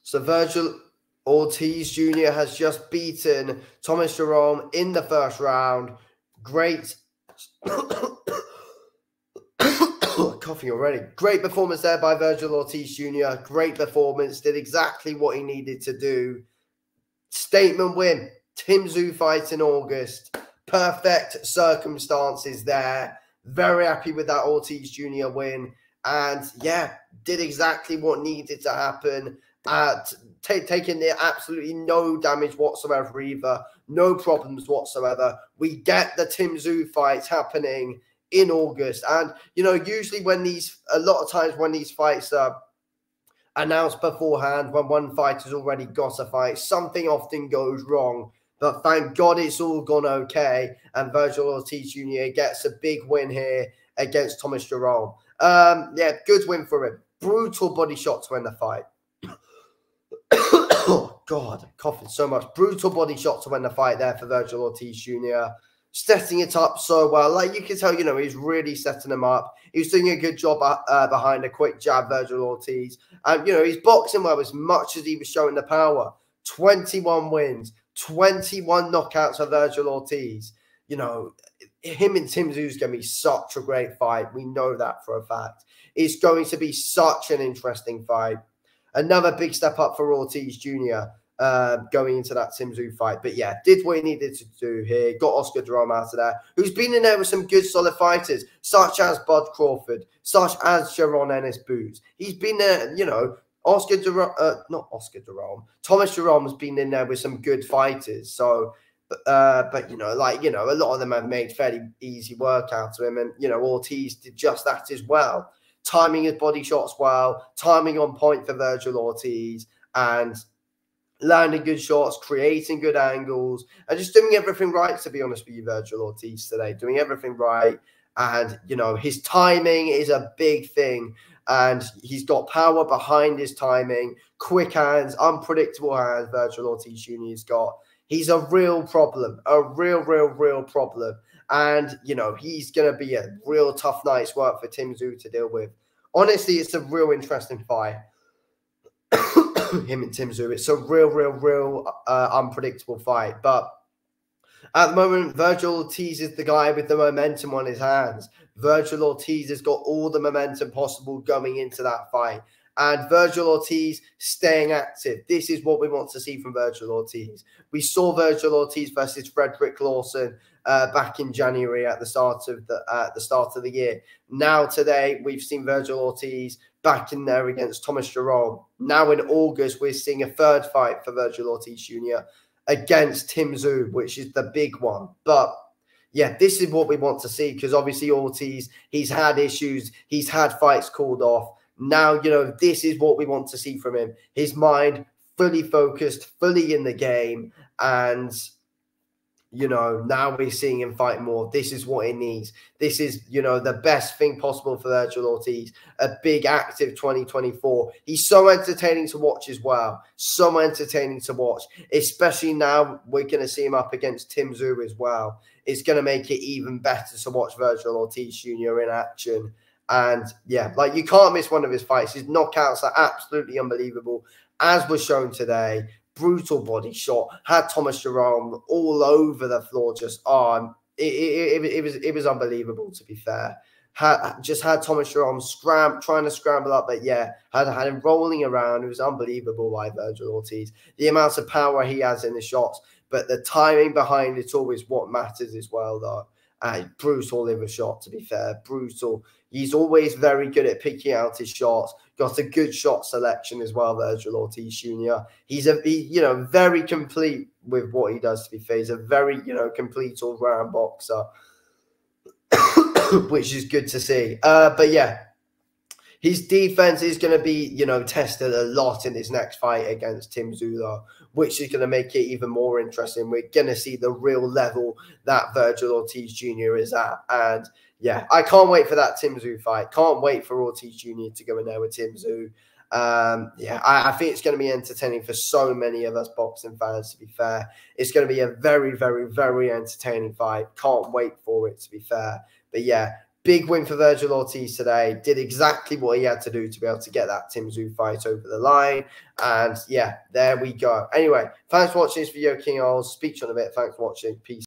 So Vergil Ortiz Jr. has just beaten Thomas Durlome in the first round. Great. Coughing already. Great performance there by Vergil Ortiz Jr. Great performance. Did exactly what he needed to do. Statement win. Tim Tszyu fight in August. Perfect circumstances there. Very happy with that Ortiz Jr. win. And yeah, did exactly what needed to happen. Taking absolutely no damage whatsoever either. No problems whatsoever. We get the Tim Tszyu fight happening in August. And, you know, usually a lot of times when these fights are announced beforehand, when one fighter's already got a fight, something often goes wrong. But thank God it's all gone okay. And Vergil Ortiz Jr. gets a big win here against Thomas Durlome. Yeah, good win for him. Brutal body shot to win the fight. Oh, God, I'm coughing so much. Brutal body shot to win the fight there for Vergil Ortiz Jr. Setting it up so well. Like, you can tell, you know, he's really setting him up. He's doing a good job behind a quick jab, Vergil Ortiz. And, you know, he's boxing well as much as he was showing the power. 21 wins, 21 knockouts for Vergil Ortiz. You know, him and Tim Tszyu is going to be such a great fight. We know that for a fact. It's going to be such an interesting fight. Another big step up for Ortiz Jr. Going into that Tim Tszyu fight. But yeah, did what he needed to do here. Got Oscar Durlome out of there, who's been in there with some good solid fighters, such as Bud Crawford, such as Sharon Ennis-Boots. He's been there, you know, Thomas Durlome has been in there with some good fighters. So, but you know, like, you know, a lot of them have made fairly easy work out of him. And, you know, Ortiz did just that as well. Timing his body shots well, timing on point for Vergil Ortiz, and landing good shots, creating good angles, and just doing everything right, to be honest with you, Vergil Ortiz today. Doing everything right. And, you know, his timing is a big thing. And he's got power behind his timing. Quick hands, unpredictable hands, Vergil Ortiz Jr. has got. He's a real problem. A real problem. And, you know, he's going to be a real tough night's work for Tim Tszyu to deal with. Honestly, it's a real interesting fight. Him and Tim Tszyu. It's a real unpredictable fight. But at the moment, Vergil Ortiz is the guy with the momentum on his hands. Vergil Ortiz has got all the momentum possible going into that fight. And Vergil Ortiz staying active. This is what we want to see from Vergil Ortiz. We saw Vergil Ortiz versus Frederick Lawson back in January at the start of the year. Now today we've seen Vergil Ortiz back in there against Thomas Durlome. Now in August we're seeing a third fight for Vergil Ortiz Jr. against Tim Tszyu, which is the big one. But yeah, this is what we want to see, because obviously Ortiz, he's had issues, he's had fights called off. Now, you know, this is what we want to see from him. His mind fully focused, fully in the game. And, you know, now we're seeing him fight more. This is what he needs. This is, you know, the best thing possible for Vergil Ortiz. A big, active 2024. He's so entertaining to watch as well. So entertaining to watch. Especially now we're going to see him up against Tim Tszyu as well. It's going to make it even better to watch Vergil Ortiz Jr. in action. And yeah, like, you can't miss one of his fights. His knockouts are absolutely unbelievable, as was shown today. Brutal body shot. Had Thomas Durlome all over the floor. Just it was unbelievable, to be fair. Had Thomas Durlome trying to scramble up, but yeah, had him rolling around. It was unbelievable by Vergil Ortiz. The amount of power he has in the shots, but the timing behind it all is what matters as well, though. Brutal liver shot, to be fair. Brutal. He's always very good at picking out his shots. Got a good shot selection as well, Vergil Ortiz Jr. He's you know, very complete with what he does, to be fair. He's a very, you know, complete all-round boxer, which is good to see. But yeah, his defense is going to be, you know, tested a lot in his next fight against Tim Tszyu, though, which is going to make it even more interesting. We're going to see the real level that Vergil Ortiz Jr. is at. And yeah, I can't wait for that Tim Tszyu fight. Can't wait for Ortiz Jr. to go in there with Tim Tszyu. Yeah, I think it's going to be entertaining for so many of us boxing fans, to be fair. It's going to be a very entertaining fight. Can't wait for it, to be fair. But yeah, big win for Vergil Ortiz today. Did exactly what he had to do to be able to get that Tim Tszyu fight over the line. And yeah, there we go. Anyway, thanks for watching this video, King Ols. Speak to you in a bit. Thanks for watching. Peace.